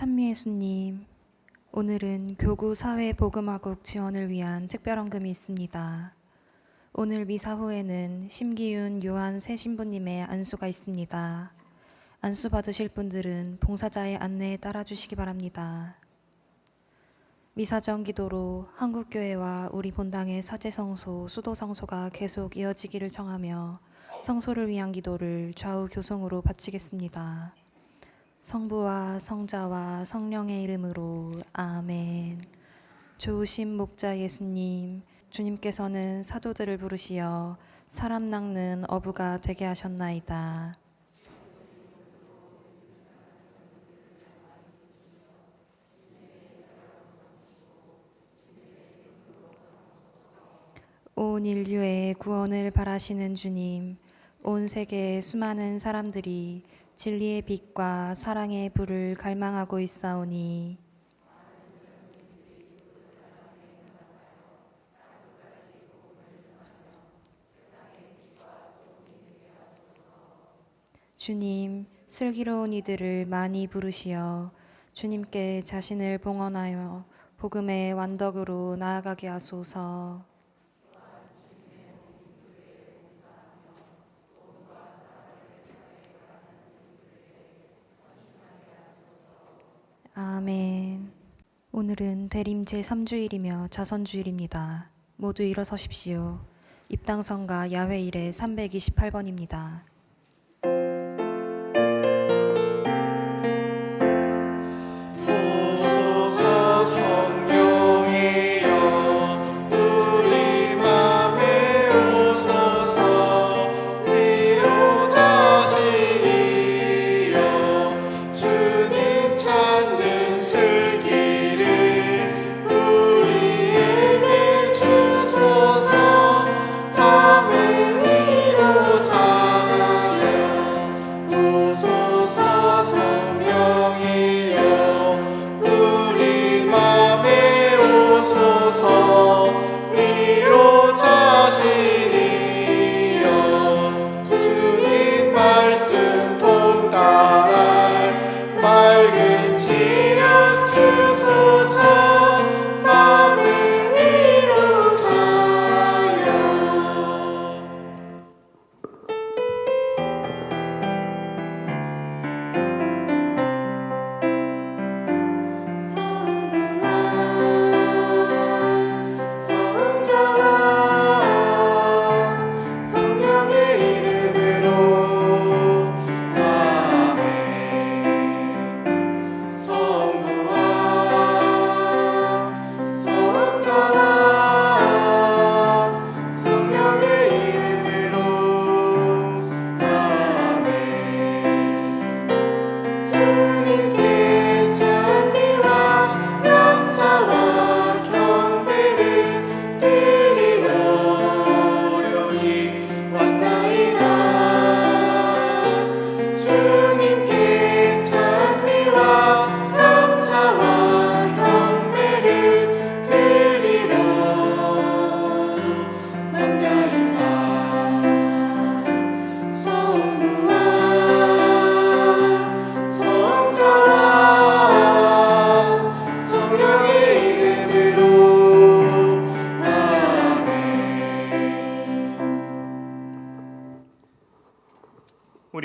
찬미예수님, 오늘은 교구 사회복음화국 지원을 위한 특별헌금이 있습니다. 오늘 미사 후에는 심기윤 요한 새 신부님의 안수가 있습니다. 안수 받으실 분들은 봉사자의 안내에 따라주시기 바랍니다. 미사 전 기도로 한국교회와 우리 본당의 사제성소, 수도성소가 계속 이어지기를 청하며 성소를 위한 기도를 좌우 교송으로 바치겠습니다. 성부와 성자와 성령의 이름으로 아멘. 좋으신 목자 예수님, 주님께서는 사도들을 부르시어 사람 낚는 어부가 되게 하셨나이다. 온 인류의 구원을 바라시는 주님, 온 세계의 수많은 사람들이 진리의 빛과 사랑의 불을 갈망하고 있사오니 주님, 슬기로운 이들을 많이 부르시어 주님께 자신을 봉헌하여 복음의 완덕으로 나아가게 하소서. 아멘. 오늘은 대림 제3주일이며 자선주일입니다. 모두 일어서십시오. 입당성가 야훼 일에 328번입니다.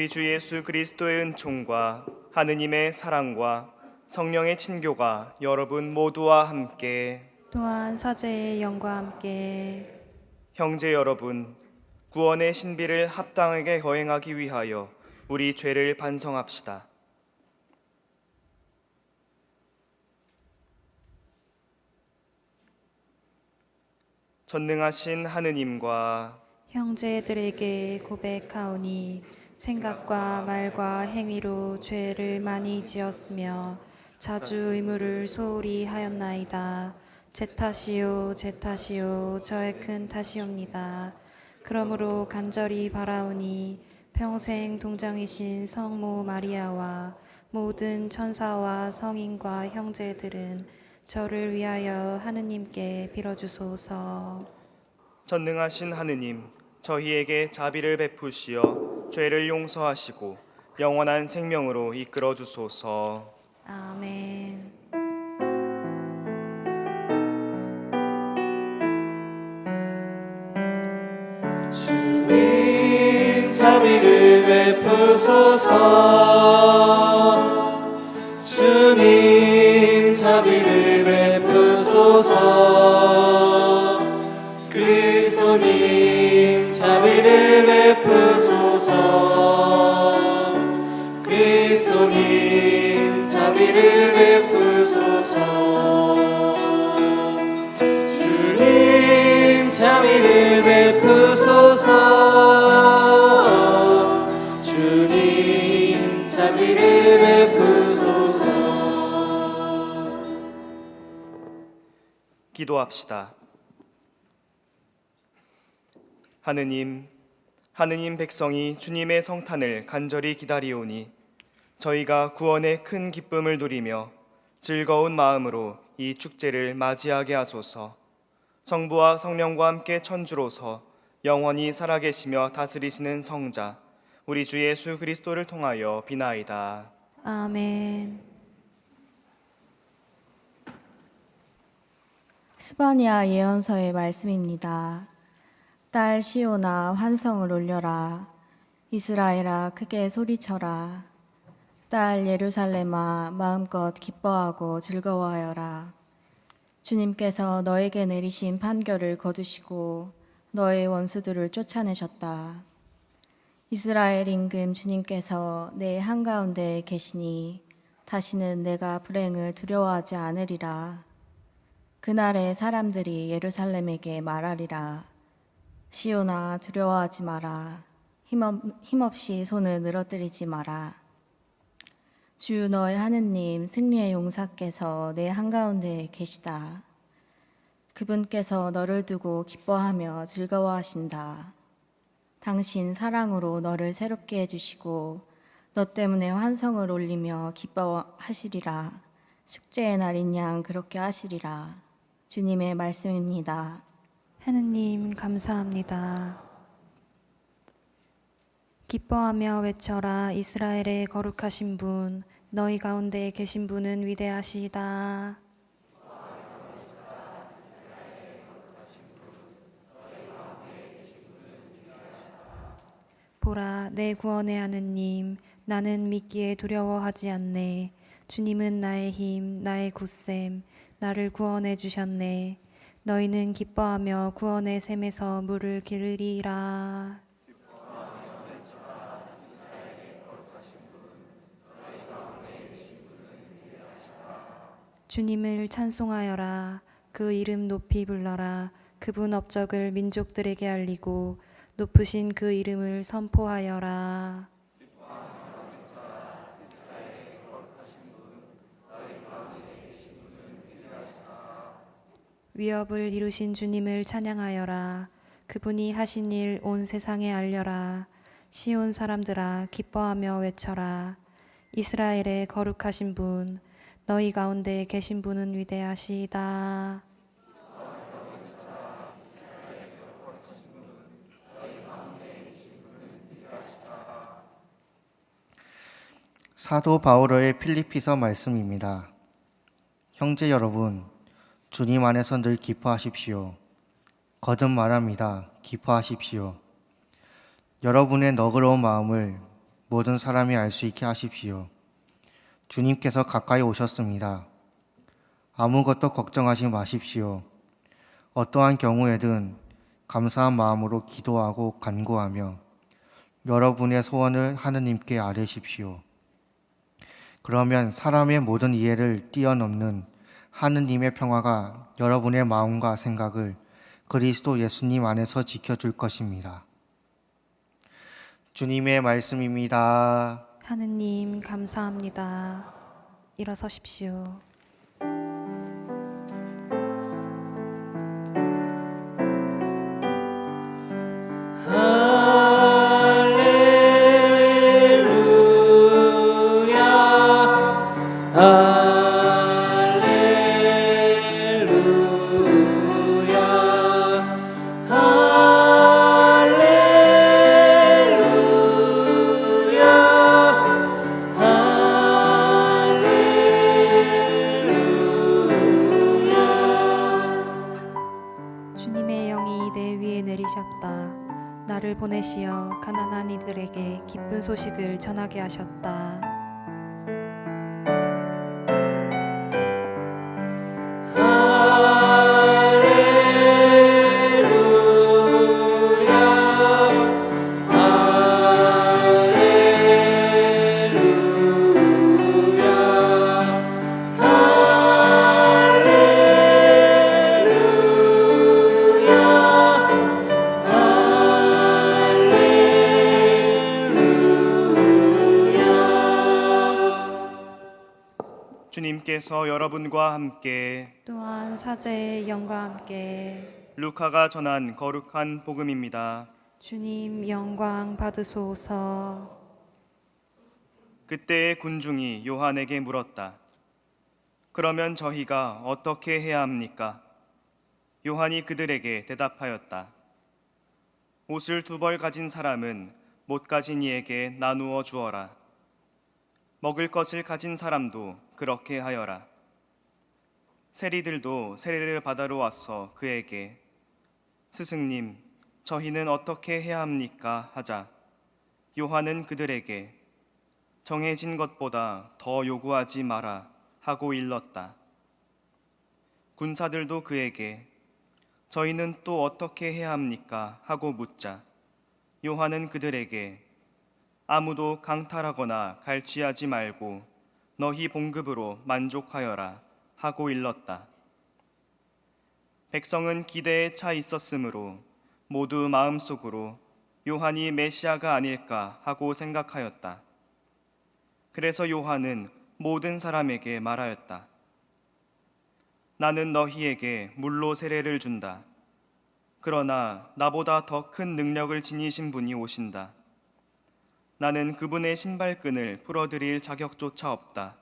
우리 주 예수 그리스도의 은총과 하느님의 사랑과 성령의 친교가 여러분 모두와 함께 또한 사제의 영과 함께 형제 여러분, 구원의 신비를 합당하게 거행하기 위하여 우리 죄를 반성합시다. 전능하신 하느님과 형제들에게 고백하오니 생각과 말과 행위로 죄를 많이 지었으며 자주 의무를 소홀히 하였나이다. 제 탓이요 제 탓이요 저의 큰 탓이옵니다. 그러므로 간절히 바라오니 평생 동정이신 성모 마리아와 모든 천사와 성인과 형제들은 저를 위하여 하느님께 빌어주소서. 전능하신 하느님, 저희에게 자비를 베푸시어 죄를 용서하시고 영원한 생명으로 이끌어 주소서. 아멘. 주님 자비를 베푸소서. 주님 자비를 베푸소서. 그리스도님 자비를 베푸소서. 그리스도님 자비를 베푸소서. 주님 자비를 베푸소서. 주님 자비를 베푸소서. 기도합시다. 하느님 백성이 주님의 성탄을 간절히 기다리오니 저희가 구원의 큰 기쁨을 누리며 즐거운 마음으로 이 축제를 맞이하게 하소서. 성부와 성령과 함께 천주로서 영원히 살아계시며 다스리시는 성자 우리 주 예수 그리스도를 통하여 비나이다. 아멘. 스바냐 예언서의 말씀입니다. 딸 시온아 환성을 올려라. 이스라엘아 크게 소리쳐라. 딸 예루살렘아 마음껏 기뻐하고 즐거워하여라. 주님께서 너에게 내리신 판결을 거두시고 너의 원수들을 쫓아내셨다. 이스라엘 임금 주님께서 내 한가운데 계시니 다시는 내가 불행을 두려워하지 않으리라. 그날에 사람들이 예루살렘에게 말하리라. 시온아 두려워하지 마라. 힘없이 손을 늘어뜨리지 마라. 주 너의 하느님 승리의 용사께서 내 한가운데 계시다. 그분께서 너를 두고 기뻐하며 즐거워하신다. 당신 사랑으로 너를 새롭게 해주시고 너 때문에 환성을 올리며 기뻐하시리라. 축제의 날인 양 그렇게 하시리라. 주님의 말씀입니다. 하느님 감사합니다. 기뻐하며 외쳐라. 이스라엘의 거룩하신 분, 너희 가운데 계신 분은 위대하시다. 보라, 내 구원의 하느님, 나는 믿기에 두려워하지 않네. 주님은 나의 힘, 나의 굳셈, 나를 구원해 주셨네. 너희는 기뻐하며 구원의 샘에서 물을 기르리라. 주님을 찬송하여라. 그 이름 높이 불러라. 그분 업적을 민족들에게 알리고 높으신 그 이름을 선포하여라. 위협을 이루신 주님을 찬양하여라. 그분이 하신 일 온 세상에 알려라. 시온 사람들아 기뻐하며 외쳐라. 이스라엘의 거룩하신 분, 너희 가운데 계신 분은 위대하시다. 사도 바울의 필리피서 말씀입니다. 형제 여러분, 주님 안에서 늘 기뻐하십시오. 거듭 말합니다. 기뻐하십시오. 여러분의 너그러운 마음을 모든 사람이 알 수 있게 하십시오. 주님께서 가까이 오셨습니다. 아무것도 걱정하지 마십시오. 어떠한 경우에든 감사한 마음으로 기도하고 간구하며 여러분의 소원을 하느님께 아뢰십시오. 그러면 사람의 모든 이해를 뛰어넘는 하느님의 평화가 여러분의 마음과 생각을 그리스도 예수님 안에서 지켜줄 것입니다. 주님의 말씀입니다. 하느님 감사합니다. 일어서십시오. 주님의 영이 내 위에 내리셨다. 나를 보내시어 가난한 이들에게 기쁜 소식을 전하게 하셨다. 주님께서 여러분과 함께 또한 사제의 영과 함께 루카가 전한 거룩한 복음입니다. 주님 영광 받으소서. 그때의 군중이 요한에게 물었다. 그러면 저희가 어떻게 해야 합니까? 요한이 그들에게 대답하였다. 옷을 2벌 가진 사람은 못 가진 이에게 나누어 주어라. 먹을 것을 가진 사람도 그렇게 하여라. 세리들도 세례를 받으러 와서 그에게 스승님, 저희는 어떻게 해야 합니까? 하자 요한은 그들에게 정해진 것보다 더 요구하지 마라 하고 일렀다. 군사들도 그에게 저희는 또 어떻게 해야 합니까? 하고 묻자 요한은 그들에게 아무도 강탈하거나 갈취하지 말고 너희 봉급으로 만족하여라 하고 일렀다. 백성은 기대에 차 있었으므로 모두 마음속으로 요한이 메시아가 아닐까 하고 생각하였다. 그래서 요한은 모든 사람에게 말하였다. 나는 너희에게 물로 세례를 준다. 그러나 나보다 더 큰 능력을 지니신 분이 오신다. 나는 그분의 신발끈을 풀어드릴 자격조차 없다.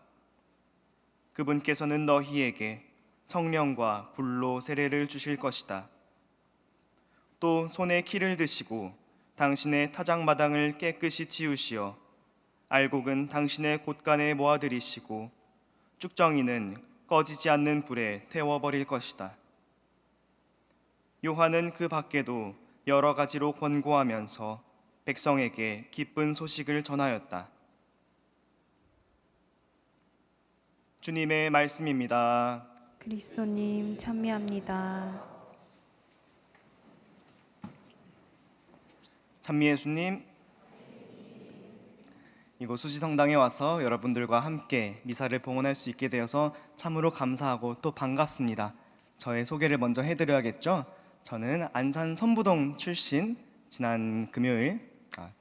그분께서는 너희에게 성령과 불로 세례를 주실 것이다. 또 손에 키를 드시고 당신의 타작마당을 깨끗이 치우시어 알곡은 당신의 곳간에 모아들이시고 쭉정이는 꺼지지 않는 불에 태워버릴 것이다. 요한은 그 밖에도 여러 가지로 권고하면서 백성에게 기쁜 소식을 전하였다. 주님의 말씀입니다. 그리스도님 찬미합니다. 찬미 예수님, 이곳 수지성당에 와서 여러분들과 함께 미사를 봉헌할 수 있게 되어서 참으로 감사하고 또 반갑습니다. 저의 소개를 먼저 해드려야겠죠? 저는 안산 선부동 출신,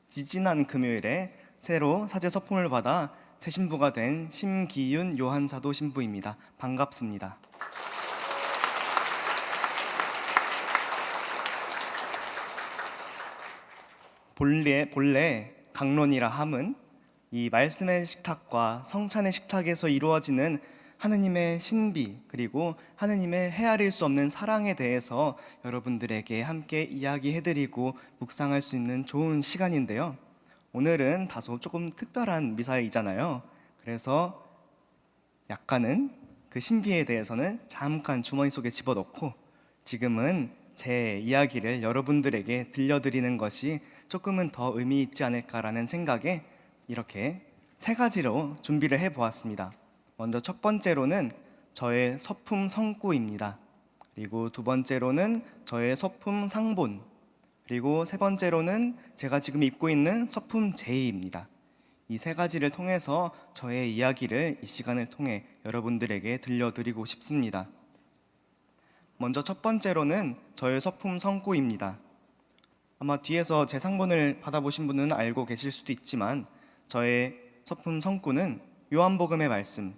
지지난 금요일에 새로 사제 서품을 받아 새 신부가 된 심기윤 요한사도 신부입니다. 반갑습니다. 본래 강론이라 함은 이 말씀의 식탁과 성찬의 식탁에서 이루어지는 하느님의 신비 그리고 하느님의 헤아릴 수 없는 사랑에 대해서 여러분들에게 함께 이야기해드리고 묵상할 수 있는 좋은 시간인데요. 오늘은 다소 조금 특별한 미사이잖아요. 그래서 약간은 그 신비에 대해서는 잠깐 주머니 속에 집어넣고 지금은 제 이야기를 여러분들에게 들려드리는 것이 조금은 더 의미 있지 않을까라는 생각에 이렇게 3가지로 준비를 해보았습니다. 먼저 첫 번째로는 저의 서품 성구입니다. 그리고 2번째로는 저의 서품 상본, 그리고 3번째로는 제가 지금 입고 있는 서품 제의입니다. 이 3가지를 통해서 저의 이야기를 이 시간을 통해 여러분들에게 들려드리고 싶습니다. 먼저 첫 번째로는 저의 서품 성구입니다. 아마 뒤에서 제 상본을 받아보신 분은 알고 계실 수도 있지만 저의 서품 성구는 요한복음의 말씀,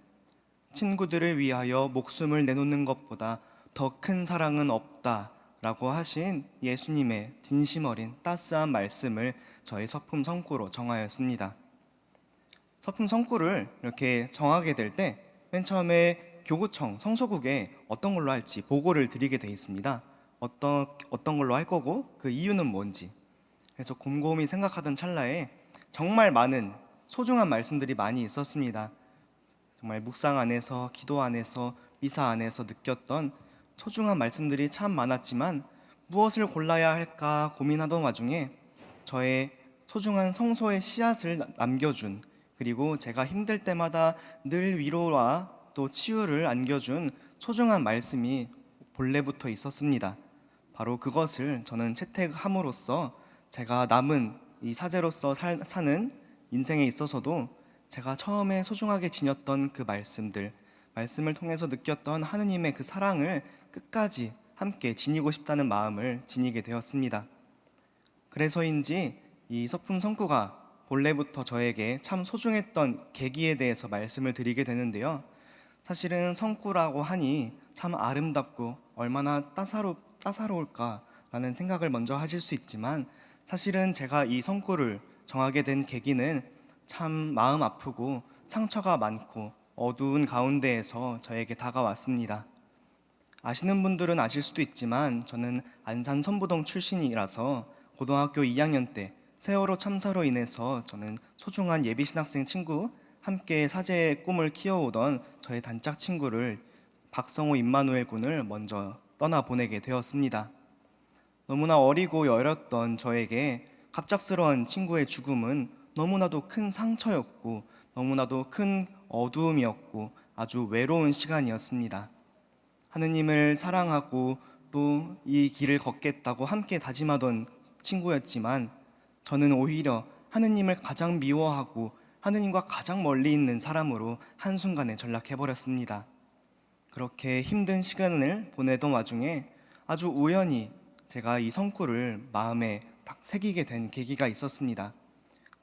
친구들을 위하여 목숨을 내놓는 것보다 더 큰 사랑은 없다 라고 하신 예수님의 진심 어린 따스한 말씀을 저의 서품 성구로 정하였습니다. 서품 성구를 이렇게 정하게 될 때 맨 처음에 교구청 성소국에 어떤 걸로 할지 보고를 드리게 돼 있습니다. 어떤 걸로 할 거고 그 이유는 뭔지. 그래서 곰곰이 생각하던 찰나에 정말 많은 소중한 말씀들이 많이 있었습니다. 정말 묵상 안에서, 기도 안에서, 미사 안에서 느꼈던 소중한 말씀들이 참 많았지만 무엇을 골라야 할까 고민하던 와중에 저의 소중한 성소의 씨앗을 남겨준, 그리고 제가 힘들 때마다 늘 위로와 또 치유를 안겨준 소중한 말씀이 본래부터 있었습니다. 바로 그것을 저는 채택함으로써 제가 남은 이 사제로서 사는 인생에 있어서도 제가 처음에 소중하게 지녔던 그 말씀을 통해서 느꼈던 하느님의 그 사랑을 끝까지 함께 지니고 싶다는 마음을 지니게 되었습니다. 그래서인지 이 서품 성구가 본래부터 저에게 참 소중했던 계기에 대해서 말씀을 드리게 되는데요. 사실은 성구라고 하니 참 아름답고 얼마나 따사로울까라는 생각을 먼저 하실 수 있지만, 사실은 제가 이 성구를 정하게 된 계기는 참 마음 아프고 상처가 많고 어두운 가운데에서 저에게 다가왔습니다. 아시는 분들은 아실 수도 있지만 저는 안산 선부동 출신이라서 고등학교 2학년 때 세월호 참사로 인해서 저는 소중한 예비신학생 친구, 함께 사제의 꿈을 키워오던 저의 단짝 친구를 박성호 임마누엘 군을 먼저 떠나보내게 되었습니다. 너무나 어리고 여렸던 저에게 갑작스러운 친구의 죽음은 너무나도 큰 상처였고 너무나도 큰 어두움이었고 아주 외로운 시간이었습니다. 하느님을 사랑하고 또 이 길을 걷겠다고 함께 다짐하던 친구였지만 저는 오히려 하느님을 가장 미워하고 하느님과 가장 멀리 있는 사람으로 한순간에 전락해버렸습니다. 그렇게 힘든 시간을 보내던 와중에 아주 우연히 제가 이 성구를 마음에 딱 새기게 된 계기가 있었습니다.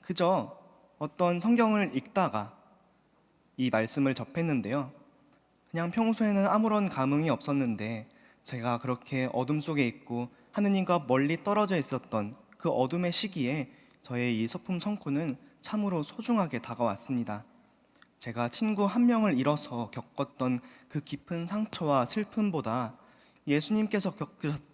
그저 어떤 성경을 읽다가 이 말씀을 접했는데요. 그냥 평소에는 아무런 감흥이 없었는데 제가 그렇게 어둠 속에 있고 하느님과 멀리 떨어져 있었던 그 어둠의 시기에 저의 이 서품 성구는 참으로 소중하게 다가왔습니다. 제가 친구 한 명을 잃어서 겪었던 그 깊은 상처와 슬픔보다 예수님께서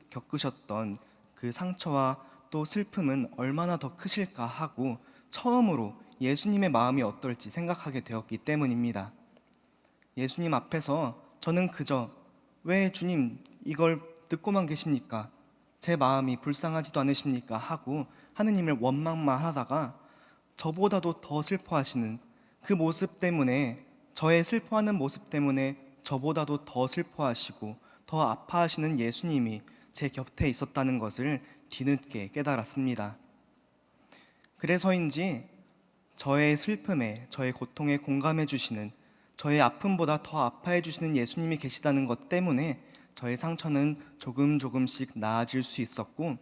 겪으셨던 그 상처와 또 슬픔은 얼마나 더 크실까 하고 처음으로 예수님의 마음이 어떨지 생각하게 되었기 때문입니다. 예수님 앞에서 저는 그저 왜 주님 이걸 듣고만 계십니까? 제 마음이 불쌍하지도 않으십니까? 하고 하느님을 원망만 하다가 저보다도 더 슬퍼하시는 그 모습 때문에, 저의 슬퍼하는 모습 때문에 저보다도 더 슬퍼하시고 더 아파하시는 예수님이 제 곁에 있었다는 것을 뒤늦게 깨달았습니다. 그래서인지 저의 슬픔에, 저의 고통에 공감해 주시는, 저의 아픔보다 더 아파해 주시는 예수님이 계시다는 것 때문에 저의 상처는 조금씩 나아질 수 있었고,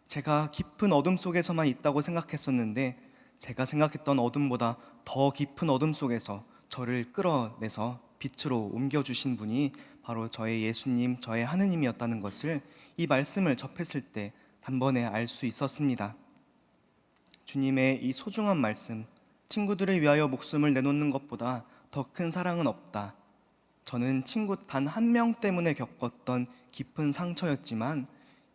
제가 깊은 어둠 속에서만 있다고 생각했었는데 제가 생각했던 어둠보다 더 깊은 어둠 속에서 저를 끌어내서 빛으로 옮겨주신 분이 바로 저의 예수님, 저의 하느님이었다는 것을 이 말씀을 접했을 때 단번에 알 수 있었습니다. 주님의 이 소중한 말씀, 친구들을 위하여 목숨을 내놓는 것보다 더 큰 사랑은 없다. 저는 친구 단 한 명 때문에 겪었던 깊은 상처였지만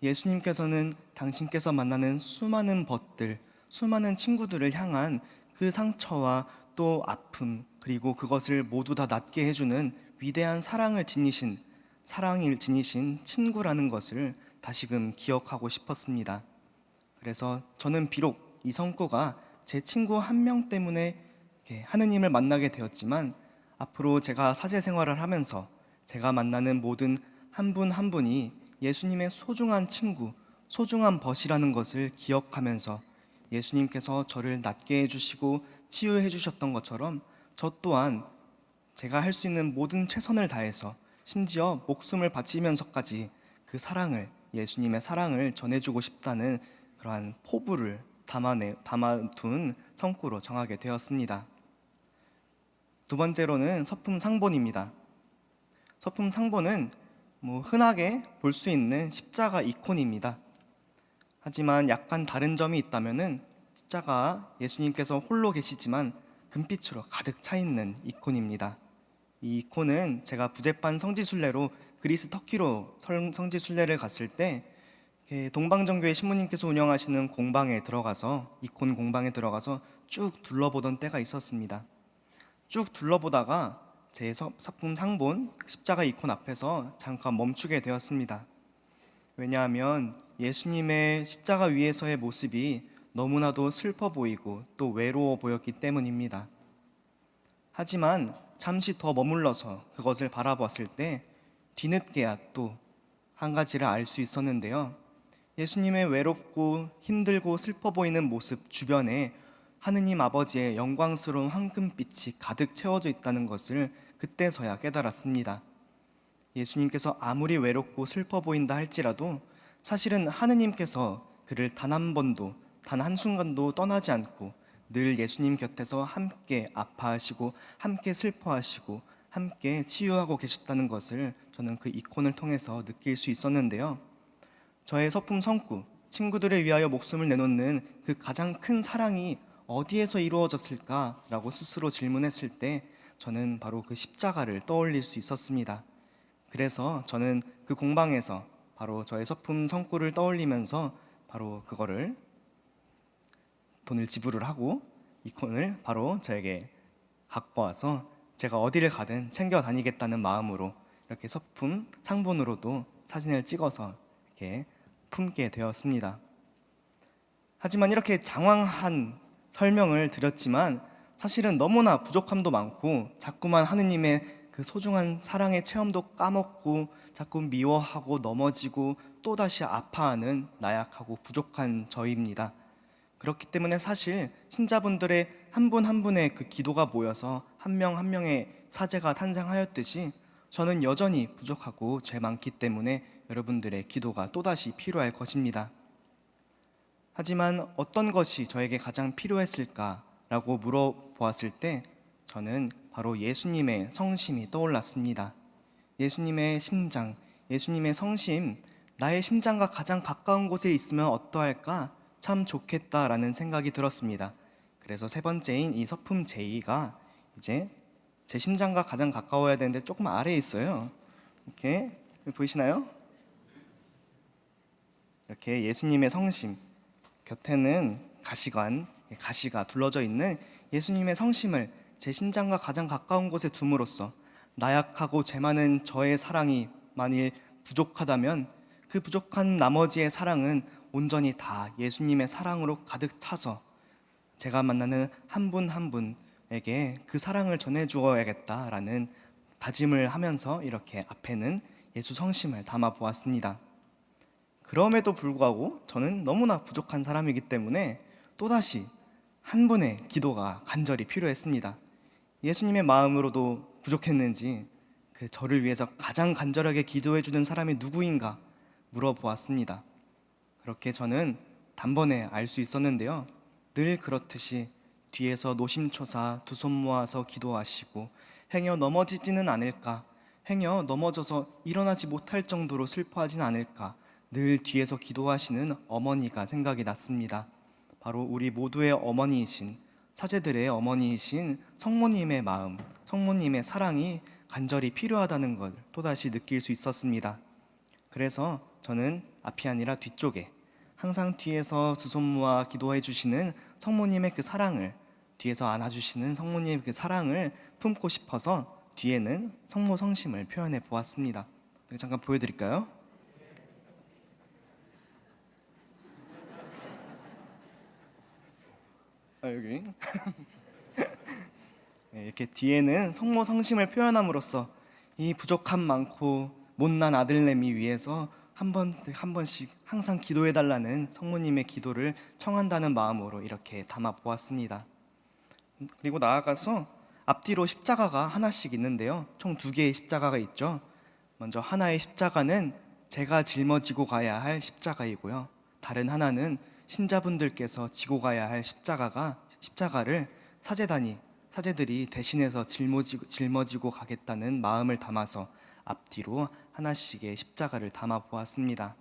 예수님께서는 당신께서 만나는 수많은 벗들, 수많은 친구들을 향한 그 상처와 또 아픔, 그리고 그것을 모두 다 낫게 해주는 위대한 사랑을 지니신 친구라는 것을 다시금 기억하고 싶었습니다. 그래서 저는 비록 이 성구가 제 친구 한 명 때문에 하느님을 만나게 되었지만 앞으로 제가 사제 생활을 하면서 제가 만나는 모든 한 분 한 분이 예수님의 소중한 친구, 소중한 벗이라는 것을 기억하면서 예수님께서 저를 낫게 해주시고 치유해 주셨던 것처럼 저 또한 제가 할 수 있는 모든 최선을 다해서 심지어 목숨을 바치면서까지 그 사랑을, 예수님의 사랑을 전해주고 싶다는 그러한 포부를 담아둔 성구로 정하게 되었습니다. 두 번째로는 서품 상본입니다. 서품 상본은 흔하게 볼 수 있는 십자가 이콘입니다. 하지만 약간 다른 점이 있다면은 십자가, 예수님께서 홀로 계시지만 금빛으로 가득 차 있는 이콘입니다. 이 이콘은 제가 부제판 성지순례로 그리스 터키로 성지순례를 갔을 때 동방정교회 신부님께서 운영하시는 공방에 들어가서, 이콘 공방에 들어가서 쭉 둘러보던 때가 있었습니다. 쭉 둘러보다가 제 서품 상본 십자가 이콘 앞에서 잠깐 멈추게 되었습니다. 왜냐하면 예수님의 십자가 위에서의 모습이 너무나도 슬퍼 보이고 또 외로워 보였기 때문입니다. 하지만 잠시 더 머물러서 그것을 바라봤을 때 뒤늦게야 또 한 가지를 알 수 있었는데요. 예수님의 외롭고 힘들고 슬퍼 보이는 모습 주변에 하느님 아버지의 영광스러운 황금빛이 가득 채워져 있다는 것을 그때서야 깨달았습니다. 예수님께서 아무리 외롭고 슬퍼 보인다 할지라도 사실은 하느님께서 그를 단 한 번도, 단 한순간도 떠나지 않고 늘 예수님 곁에서 함께 아파하시고 함께 슬퍼하시고 함께 치유하고 계셨다는 것을 저는 그 이콘을 통해서 느낄 수 있었는데요. 저의 서품 성구, 친구들을 위하여 목숨을 내놓는 그 가장 큰 사랑이 어디에서 이루어졌을까라고 스스로 질문했을 때 저는 바로 그 십자가를 떠올릴 수 있었습니다. 그래서 저는 그 공방에서 바로 저의 서품 성구를 떠올리면서 바로 그거를 돈을 지불을 하고 이콘을 바로 저에게 갖고 와서 제가 어디를 가든 챙겨 다니겠다는 마음으로 이렇게 서품 상본으로도 사진을 찍어서 이렇게 품게 되었습니다. 하지만 이렇게 장황한 설명을 드렸지만 사실은 너무나 부족함도 많고 자꾸만 하느님의 그 소중한 사랑의 체험도 까먹고 자꾸 미워하고 넘어지고 또다시 아파하는 나약하고 부족한 저희입니다. 그렇기 때문에 사실 신자분들의 한 분 한 분의 그 기도가 모여서 한 명 한 명의 사제가 탄생하였듯이 저는 여전히 부족하고 죄 많기 때문에 여러분들의 기도가 또다시 필요할 것입니다. 하지만 어떤 것이 저에게 가장 필요했을까라고 물어보았을 때 저는 바로 예수님의 성심이 떠올랐습니다. 예수님의 심장, 예수님의 성심, 나의 심장과 가장 가까운 곳에 있으면 어떠할까? 참 좋겠다라는 생각이 들었습니다. 그래서 세 번째인 이 서품 제이가 이제 제 심장과 가장 가까워야 되는데 조금 아래에 있어요. 이렇게 보이시나요? 이렇게 예수님의 성심 곁에는 가시가 둘러져 있는 예수님의 성심을 제 심장과 가장 가까운 곳에 둠으로써 나약하고 죄 많은 저의 사랑이 만일 부족하다면 그 부족한 나머지의 사랑은 온전히 다 예수님의 사랑으로 가득 차서 제가 만나는 한 분 한 분에게 그 사랑을 전해 주어야겠다라는 다짐을 하면서 이렇게 앞에는 예수 성심을 담아 보았습니다. 그럼에도 불구하고 저는 너무나 부족한 사람이기 때문에 또다시 한 분의 기도가 간절히 필요했습니다. 예수님의 마음으로도 부족했는지 그 저를 위해서 가장 간절하게 기도해 주는 사람이 누구인가 물어보았습니다. 그렇게 저는 단번에 알 수 있었는데요. 늘 그렇듯이 뒤에서 노심초사 두 손 모아서 기도하시고 행여 넘어지지는 않을까, 행여 넘어져서 일어나지 못할 정도로 슬퍼하진 않을까 늘 뒤에서 기도하시는 어머니가 생각이 났습니다. 바로 우리 모두의 어머니이신, 사제들의 어머니이신 성모님의 마음, 성모님의 사랑이 간절히 필요하다는 걸 또다시 느낄 수 있었습니다. 그래서 저는 앞이 아니라 뒤쪽에 항상 뒤에서 두 손 모아 기도해 주시는 성모님의 그 사랑을, 뒤에서 안아주시는 성모님의 그 사랑을 품고 싶어서 뒤에는 성모 성심을 표현해 보았습니다. 잠깐 보여드릴까요? 여기 네, 이렇게 뒤에는 성모 성심을 표현함으로써 이 부족함 많고 못난 아들내미 위해서 한 번씩 항상 기도해 달라는 성모님의 기도를 청한다는 마음으로 이렇게 담아 보았습니다. 그리고 나아가서 앞뒤로 십자가가 하나씩 있는데요. 총 2개의 십자가가 있죠. 먼저 하나의 십자가는 제가 짊어지고 가야 할 십자가이고요. 다른 하나는 신자분들께서 지고 가야 할 십자가를 사제들이 대신해서 짊어지고 가겠다는 마음을 담아서 앞뒤로 하나씩의 십자가를 담아 보았습니다.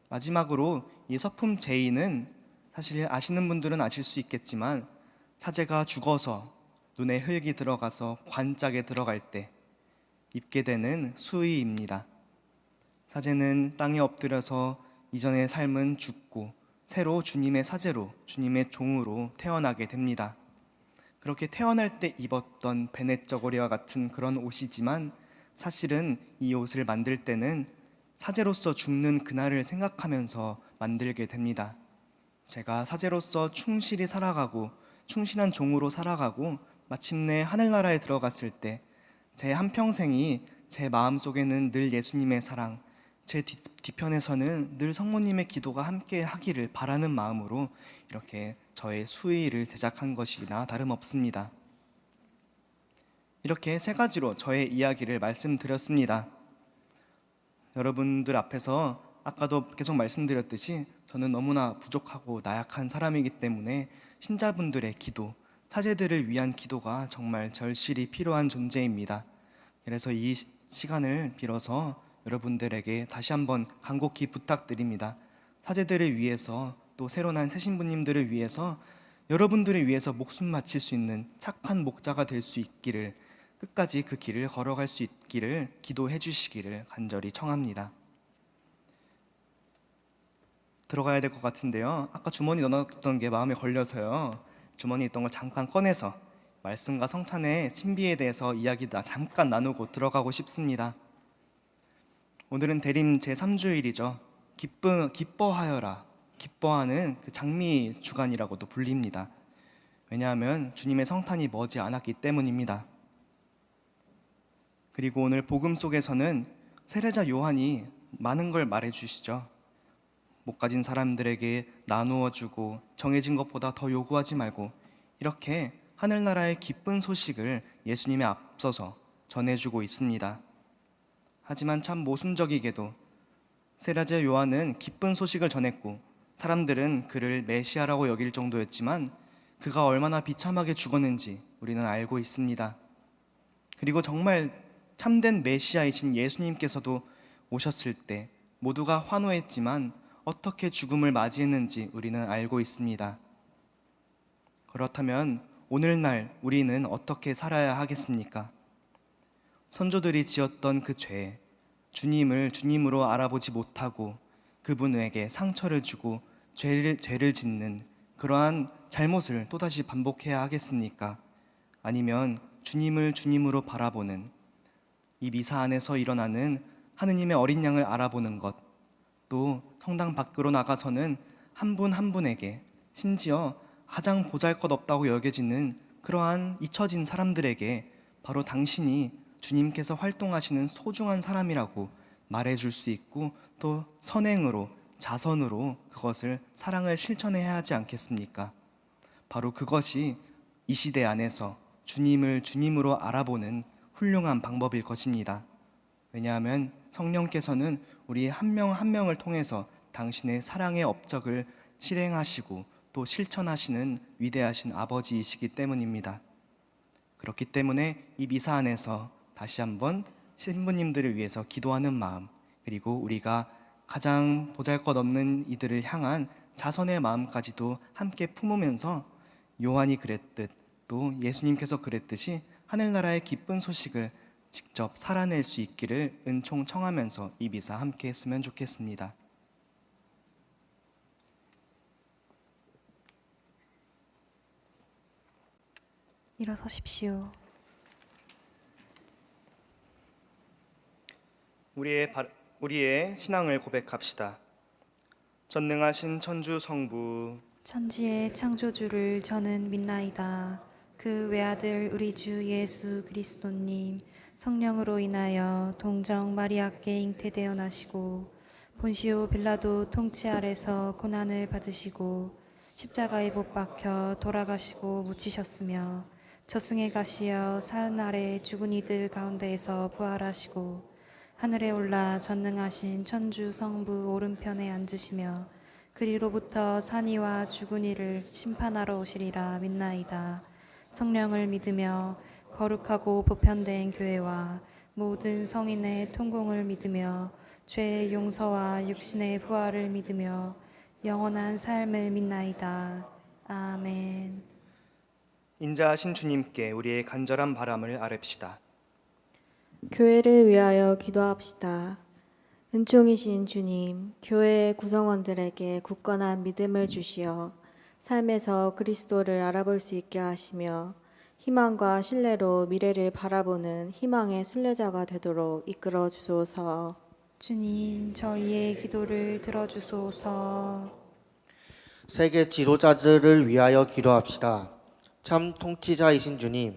마지막으로 이 서품 제의는 사실 아시는 분들은 아실 수 있겠지만 사제가 죽어서 눈에 흙이 들어가서 관짝에 들어갈 때 입게 되는 수의입니다. 사제는 땅에 엎드려서 이전의 삶은 죽고 새로 주님의 사제로, 주님의 종으로 태어나게 됩니다. 그렇게 태어날 때 입었던 베넷 저고리와 같은 그런 옷이지만 사실은 이 옷을 만들 때는 사제로서 죽는 그날을 생각하면서 만들게 됩니다. 제가 사제로서 충실히 살아가고 충실한 종으로 살아가고 마침내 하늘나라에 들어갔을 때 제 한평생이 제 마음속에는 늘 예수님의 사랑, 제 뒤편에서는 늘 성모님의 기도가 함께 하기를 바라는 마음으로 이렇게 저의 수의를 제작한 것이나 다름없습니다. 이렇게 세 가지로 저의 이야기를 말씀드렸습니다. 여러분들 앞에서 아까도 계속 말씀드렸듯이 저는 너무나 부족하고 나약한 사람이기 때문에 신자분들의 기도, 사제들을 위한 기도가 정말 절실히 필요한 존재입니다. 그래서 이 시간을 빌어서 여러분들에게 다시 한번 간곡히 부탁드립니다. 사제들을 위해서 또 새로 난 새신부님들을 위해서 여러분들을 위해서 목숨 바칠 수 있는 착한 목자가 될 수 있기를, 끝까지 그 길을 걸어갈 수 있기를 기도해 주시기를 간절히 청합니다. 들어가야 될 것 같은데요. 아까 주머니 넣어놨던 게 마음에 걸려서요. 주머니에 있던 걸 잠깐 꺼내서 말씀과 성찬의 신비에 대해서 이야기 잠깐 나누고 들어가고 싶습니다. 오늘은 대림 제3주일이죠. 기뻐하여라. 기뻐하는 그 장미 주간이라고도 불립니다. 왜냐하면 주님의 성탄이 머지 않았기 때문입니다. 그리고 오늘 복음 속에서는 세례자 요한이 많은 걸 말해주시죠. 못 가진 사람들에게 나누어 주고 정해진 것보다 더 요구하지 말고, 이렇게 하늘나라의 기쁜 소식을 예수님에 앞서서 전해주고 있습니다. 하지만 참 모순적이게도 세례자 요한은 기쁜 소식을 전했고 사람들은 그를 메시아라고 여길 정도였지만 그가 얼마나 비참하게 죽었는지 우리는 알고 있습니다. 그리고 정말 참된 메시아이신 예수님께서도 오셨을 때 모두가 환호했지만 어떻게 죽음을 맞이했는지 우리는 알고 있습니다. 그렇다면 오늘날 우리는 어떻게 살아야 하겠습니까? 선조들이 지었던 그 죄, 주님을 주님으로 알아보지 못하고 그분에게 상처를 주고 죄를 짓는 그러한 잘못을 또다시 반복해야 하겠습니까? 아니면 주님을 주님으로 바라보는 이 미사 안에서 일어나는 하느님의 어린 양을 알아보는 것, 또 성당 밖으로 나가서는 한 분 한 분에게, 심지어 가장 보잘것없다고 여겨지는 그러한 잊혀진 사람들에게 바로 당신이 주님께서 활동하시는 소중한 사람이라고 말해줄 수 있고, 또 선행으로, 자선으로 그것을, 사랑을 실천해야 하지 않겠습니까? 바로 그것이 이 시대 안에서 주님을 주님으로 알아보는 훌륭한 방법일 것입니다. 왜냐하면 성령께서는 우리 한 명 한 명을 통해서 당신의 사랑의 업적을 실행하시고 또 실천하시는 위대하신 아버지이시기 때문입니다. 그렇기 때문에 이 미사 안에서 다시 한번 신부님들을 위해서 기도하는 마음, 그리고 우리가 가장 보잘것없는 이들을 향한 자선의 마음까지도 함께 품으면서 요한이 그랬듯 또 예수님께서 그랬듯이 하늘나라의 기쁜 소식을 직접 살아낼 수 있기를 은총 청하면서 이 미사 함께 했으면 좋겠습니다. 일어서십시오. 우리의 신앙을 고백합시다. 전능하신 천주 성부, 천지의 창조주를 저는 믿나이다. 그 외아들 우리 주 예수 그리스도님, 성령으로 인하여 동정 마리아께 잉태되어 나시고 본시오 빌라도 통치 아래서 고난을 받으시고 십자가에 못 박혀 돌아가시고 묻히셨으며 저승에 가시어 사흘날에 죽은 이들 가운데에서 부활하시고 하늘에 올라 전능하신 천주 성부 오른편에 앉으시며 그리로부터 산이와 죽은 이를 심판하러 오시리라 믿나이다. 성령을 믿으며 거룩하고 보편된 교회와 모든 성인의 통공을 믿으며 죄의 용서와 육신의 부활을 믿으며 영원한 삶을 믿나이다. 아멘. 인자하신 주님께 우리의 간절한 바람을 아뢰읍시다. 교회를 위하여 기도합시다. 은총이신 주님, 교회의 구성원들에게 굳건한 믿음을 주시어 삶에서 그리스도를 알아볼 수 있게 하시며 희망과 신뢰로 미래를 바라보는 희망의 순례자가 되도록 이끌어 주소서. 주님, 저희의 기도를 들어주소서. 세계 지도자들을 위하여 기도합시다. 참 통치자이신 주님,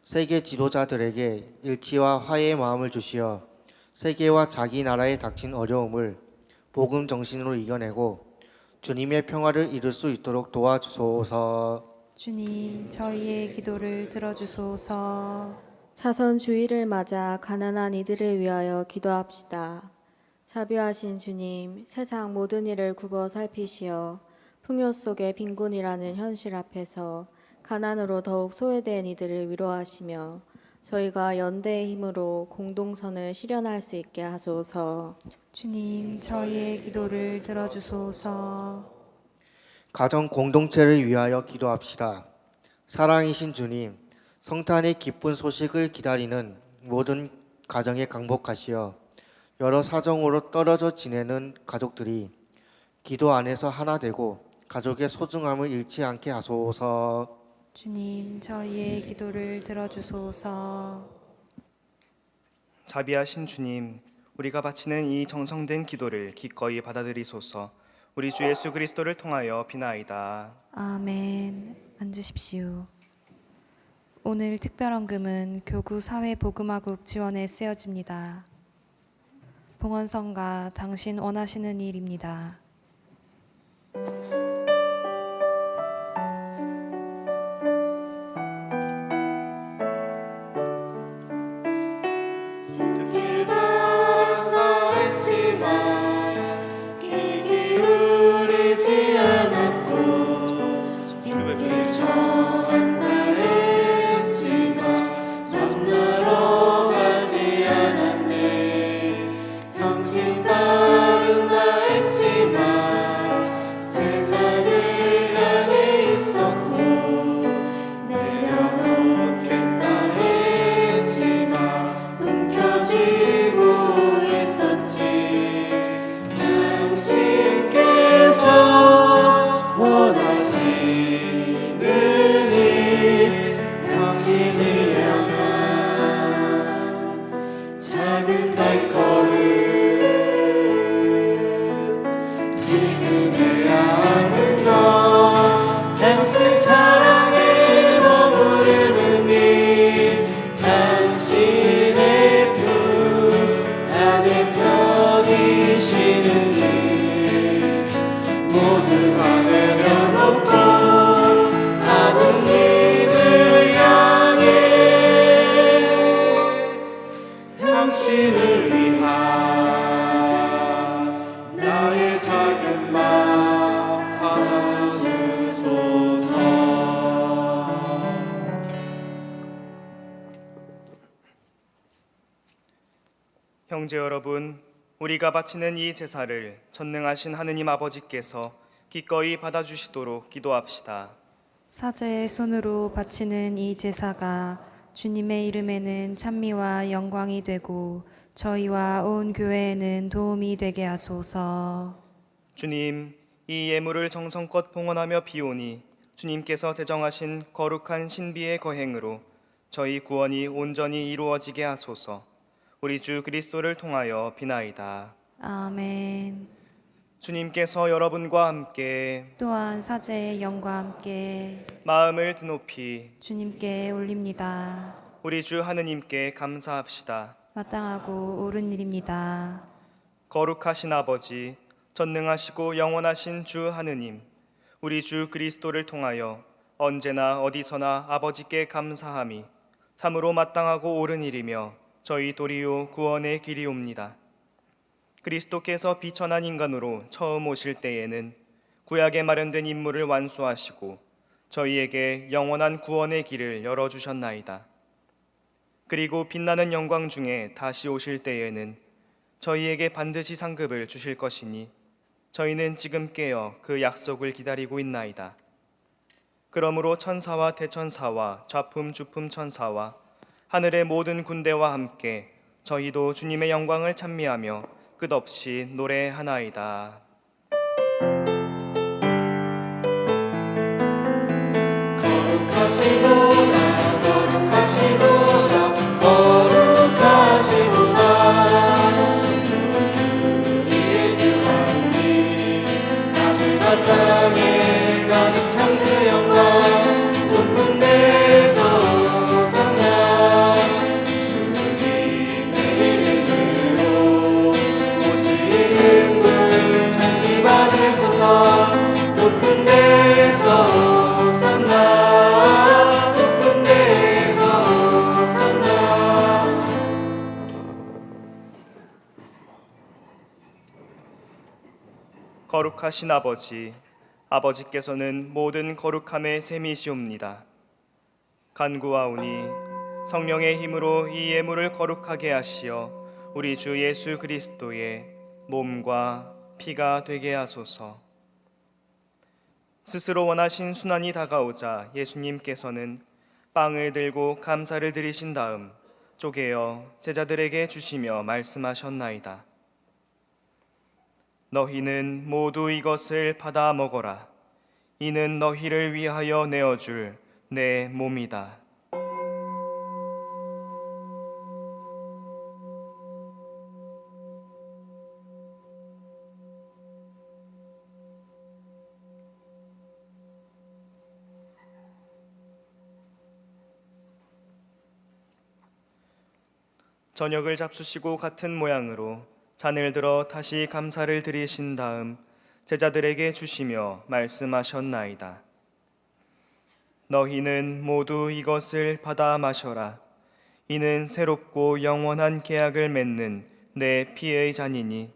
세계 지도자들에게 일치와 화해의 마음을 주시어 세계와 자기 나라에 닥친 어려움을 복음 정신으로 이겨내고 주님의 평화를 이룰 수 있도록 도와주소서. 주님, 저희의 기도를 들어주소서. 차선 주의를 맞아 가난한 이들을 위하여 기도합시다. 자비하신 주님, 세상 모든 일을 굽어 살피시어 풍요 속의 빈곤이라는 현실 앞에서 가난으로 더욱 소외된 이들을 위로하시며 저희가 연대의 힘으로 공동선을 실현할 수 있게 하소서. 주님, 저희의 기도를 들어주소서. 가정 공동체를 위하여 기도합시다. 사랑이신 주님, 성탄의 기쁜 소식을 기다리는 모든 가정에 강복하시어 여러 사정으로 떨어져 지내는 가족들이 기도 안에서 하나 되고 가족의 소중함을 잃지 않게 하소서. 주님, 저희의 기도를 들어주소서. 자비하신 주님, 우리가 바치는 이 정성된 기도를 기꺼이 받아들이소서. 우리 주 예수 그리스도를 통하여 비나이다. 아멘. 앉으십시오. 오늘 특별헌금은 교구 사회복음화국 지원에 쓰여집니다. 봉헌성가 당신 원하시는 일입니다. 듣길 바란다 했지만 귀 기울이지 않았고 듣길 청한다 했지만 만나러 가지 않았네. 당신 따른다 했지만 세상을 향해 있었고 내려놓겠다 했지만 움켜쥐고 있었지. 당신께서 원하시는 일, 당신을 향한 작은 발걸음 지금 해야 하는 것, 당신 사랑에 머무르는 일, 당신의 품 안에 편히 쉬는 일, 모두 다 내려놓고 아버님을 향해 당신을 위한 나의 작은 맘 안아주소서. 형제 여러분, 우리가 바치는 이 제사를 전능하신 하느님 아버지께서 기꺼이 받아주시도록 기도합시다. 사제의 손으로 바치는 이 제사가 주님의 이름에는 찬미와 영광이 되고 저희와 온 교회에는 도움이 되게 하소서. 주님, 이 예물을 정성껏 봉헌하며 비오니 주님께서 제정하신 거룩한 신비의 거행으로 저희 구원이 온전히 이루어지게 하소서. 우리 주 그리스도를 통하여 비나이다. 아멘. 주님께서 여러분과 함께 또한 사제의 영과 함께 마음을 드높이 주님께 올립니다. 우리 주 하느님께 감사합시다. 마땅하고 옳은 일입니다. 거룩하신 아버지, 전능하시고 영원하신 주 하느님, 우리 주 그리스도를 통하여 언제나 어디서나 아버지께 감사함이 참으로 마땅하고 옳은 일이며 저희 도리요 구원의 길이옵니다. 그리스도께서 비천한 인간으로 처음 오실 때에는 구약에 마련된 임무를 완수하시고 저희에게 영원한 구원의 길을 열어주셨나이다. 그리고 빛나는 영광 중에 다시 오실 때에는 저희에게 반드시 상급을 주실 것이니 저희는 지금 깨어 그 약속을 기다리고 있나이다. 그러므로 천사와 대천사와 좌품 주품 천사와 하늘의 모든 군대와 함께 저희도 주님의 영광을 찬미하며 끝없이 노래하나이다. 거룩하시도다 거룩하시도다 거룩하시도다 땅에 가득 찬 그 영광 높은 데서 호산나 주님의 이름으로 오시는 분 찬미 받으소서 높은 데서 호산나 높은 데서 호산나. 거룩하신 아버지, 아버지께서는 모든 거룩함의 셈이시옵니다. 간구하오니 성령의 힘으로 이 예물을 거룩하게 하시어 우리 주 예수 그리스도의 몸과 피가 되게 하소서. 스스로 원하신 순환이 다가오자 예수님께서는 빵을 들고 감사를 드리신 다음 쪼개어 제자들에게 주시며 말씀하셨나이다. 너희는 모두 이것을 받아 먹어라. 이는 너희를 위하여 내어줄 내 몸이다. 저녁을 잡수시고 같은 모양으로 잔을 들어 다시 감사를 드리신 다음 제자들에게 주시며 말씀하셨나이다. 너희는 모두 이것을 받아 마셔라. 이는 새롭고 영원한 계약을 맺는 내 피의 잔이니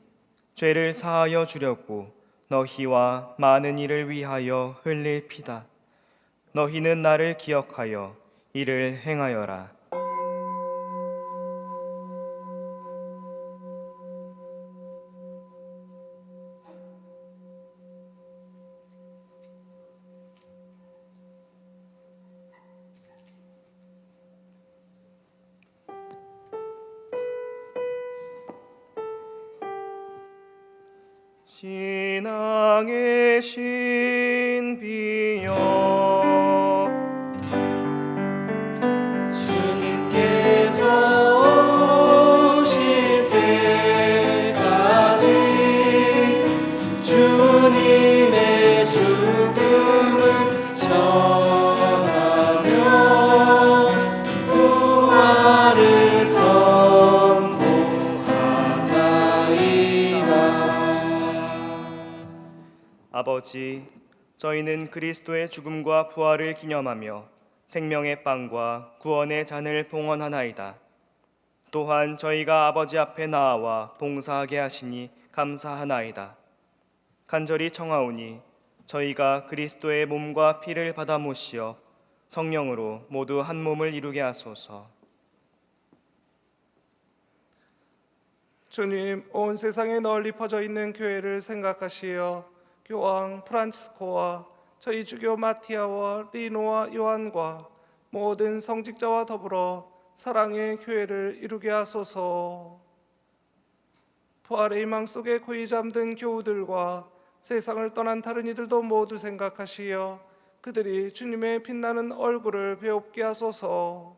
죄를 사하여 주려고 너희와 많은 이를 위하여 흘릴 피다. 너희는 나를 기억하여 이를 행하여라. 신앙의 신비여 주님께서 오실 때까지 주님의 죽음을 전하며 부활을 선포하나이다. 아버지, 저희는 그리스도의 죽음과 부활을 기념하며 생명의 빵과 구원의 잔을 봉헌하나이다. 또한 저희가 아버지 앞에 나아와 봉사하게 하시니 감사하나이다. 간절히 청하오니 저희가 그리스도의 몸과 피를 받아 모시어 성령으로 모두 한 몸을 이루게 하소서. 주님, 온 세상에 널리 퍼져 있는 교회를 생각하시어 교황 프란치스코와 저희 주교 마티아와 리노와 요한과 모든 성직자와 더불어 사랑의 교회를 이루게 하소서. 부활의 희망 속에 고이 잠든 교우들과 세상을 떠난 다른 이들도 모두 생각하시어 그들이 주님의 빛나는 얼굴을 배웁게 하소서.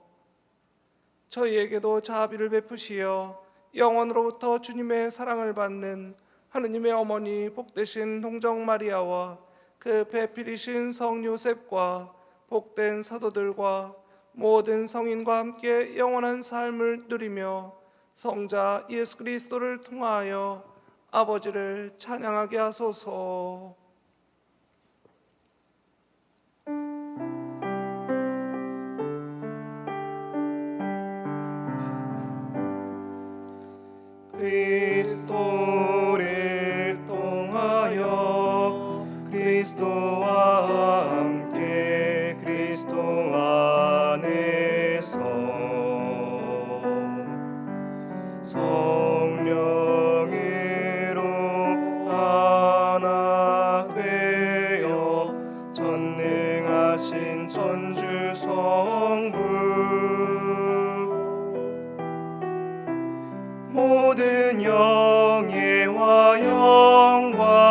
저희에게도 자비를 베푸시어 영원으로부터 주님의 사랑을 받는 하느님의 어머니 복되신 동정 마리아와 그 배필이신 성 요셉과 복된 사도들과 모든 성인과 함께 영원한 삶을 누리며 성자 예수 그리스도를 통하여 아버지를 찬양하게 하소서. 그리스도를 통하여 그리스도와 함께 그리스도 안에서 성령으로 하나 되어 전능하신 천주 성부 모든 영예와 영광을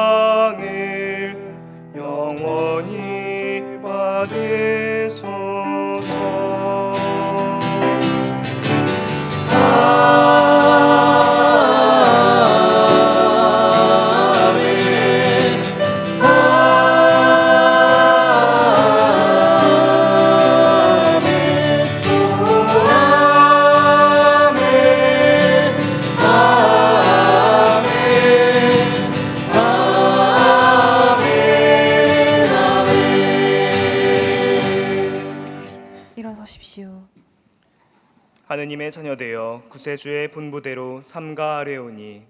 하느님의 자녀되어 구세주의 분부대로 삼가하려오니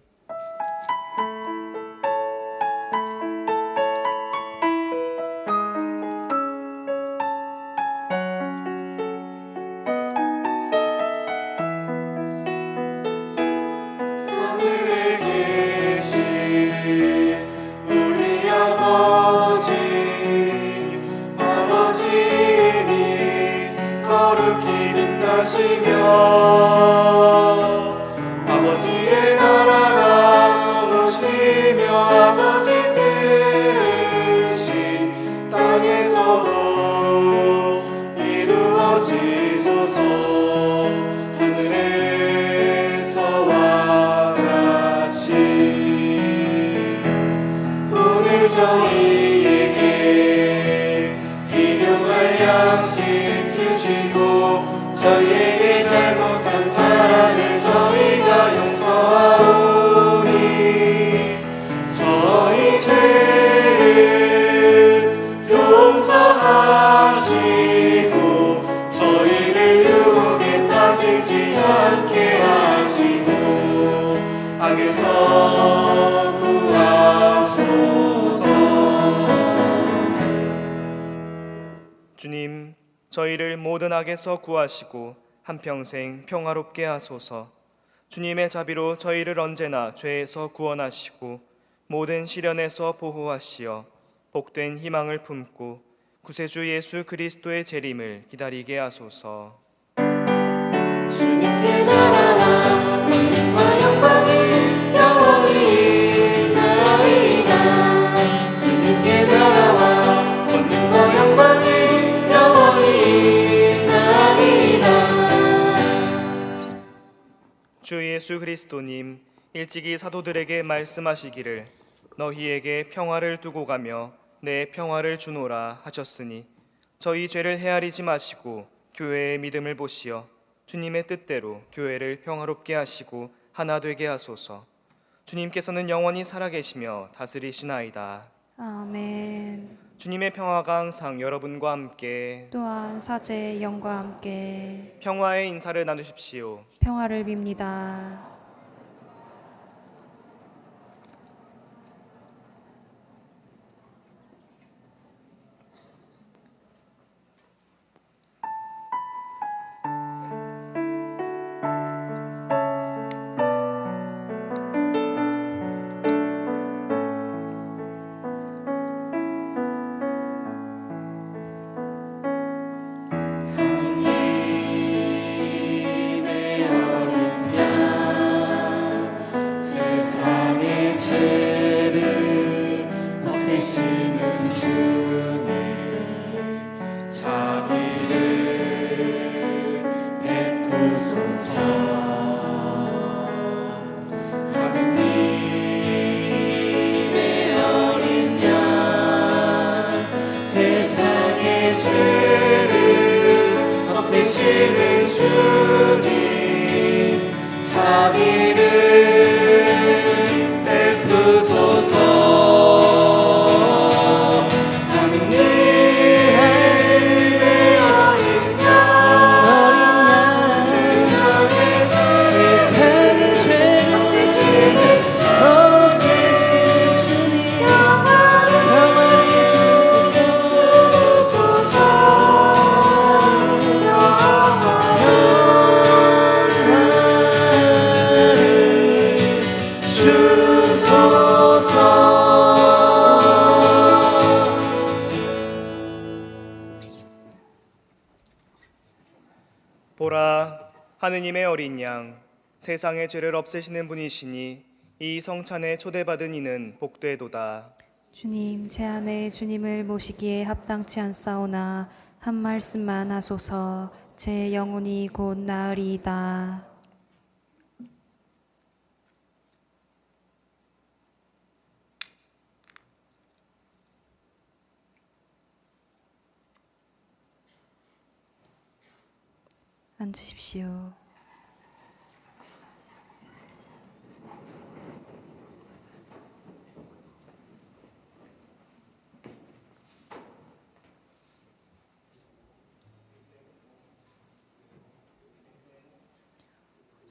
하늘에 계신 우리 아버지 이름이 거룩히 빛나시며 아버지의 나라가 오시며 아버지 뜻이 땅에서도 이루어지소서. 하늘에서와 같이 오늘 저희에게 일용할 양식 주시고 저희에게 잘못한 사랑을 저희가 용서하오니 저희 죄를 용서하시고 저희를 유혹에 빠지지 않게 하시고 악에서 구하소서. 주님, 저희를 모든 악에서 구하시고 한평생 평화롭게 하소서. 주님의 자비로 저희를 언제나 죄에서 구원하시고 모든 시련에서 보호하시어 복된 희망을 품고 구세주 예수 그리스도의 재림을 기다리게 하소서. 주님께 나라와 권능과 영광이 영원히 있나이다. 주님께 나라와 권능과 영광이 영원히 있나이다. 주 예수 그리스도님, 일찍이 사도들에게 말씀하시기를 너희에게 평화를 두고 가며 내 평화를 주노라 하셨으니 저희 죄를 헤아리지 마시고 교회의 믿음을 보시어 주님의 뜻대로 교회를 평화롭게 하시고 하나 되게 하소서. 주님께서는 영원히 살아계시며 다스리시나이다. 아멘. 주님의 평화가 항상 여러분과 함께 또한 사제의 영과 함께 평화의 인사를 나누십시오. 평화를 빕니다. 하느님의 어린 양 세상의 죄를 없애시는 주님 자비를 베푸소서. 하느님의 어린 양 세상의 죄를 없애시는 주님 자비를 베푸소서. 하느님의 어린 양 세상의 죄를 없애시는 주님 평화를 주소서. 보라, 하느님의 어린 양 세상의 죄를 없애시는 분이시니 이 성찬에 초대받은 이는 복되도다. 주님, 제 안에 주님을 모시기에 합당치 않사오나 한 말씀만 하소서. 제 영혼이 곧 나으리이다. 앉으십시오.